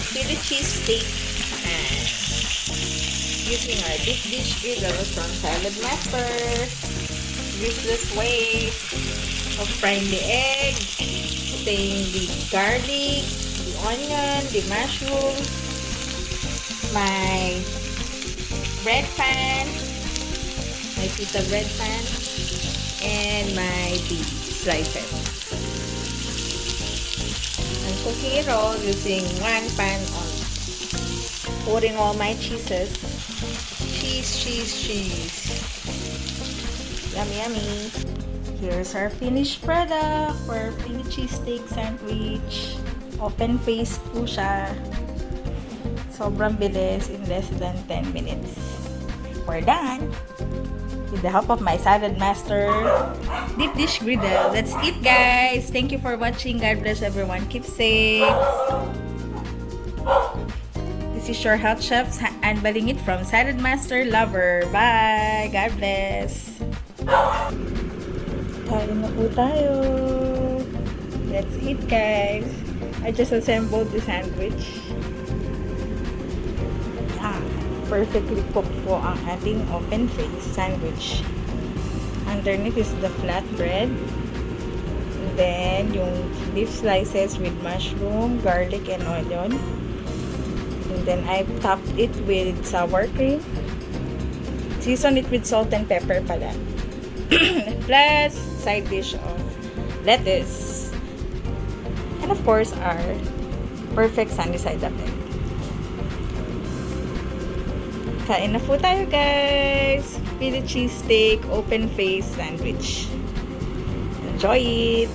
Philly cheesesteak pan. Using our deep dish griddle from Saladmaster. Use this way of frying the egg, putting the garlic, the onion, the mushroom, my bread pan, my pita bread pan, and my beef slices. I'm cooking it all using one pan only. Putting all my cheeses. Cheese. Yummy, yummy. Here's our finished product for Philly cheesesteak sandwich. Open face po siya. Sobrang bilis, in less than 10 minutes. We're done. With the help of my Saladmaster deep dish griddle. That's it, guys. Thank you for watching. God bless everyone. Keep safe. This is your health chef and Balingit from Saladmaster Lover. Bye. God bless. Kain na po tayo. That's it, guys. I just assembled the sandwich. Perfectly cooked po ang ating open face sandwich. Underneath is the flat bread. And then, yung beef slices with mushroom, garlic, and onion. And then, I topped it with sour cream. Season it with salt and pepper pala. Plus, side dish of lettuce. And of course, our perfect sunny side up egg. Kain na po tayo, guys! Philly cheesesteak open face sandwich. Enjoy it!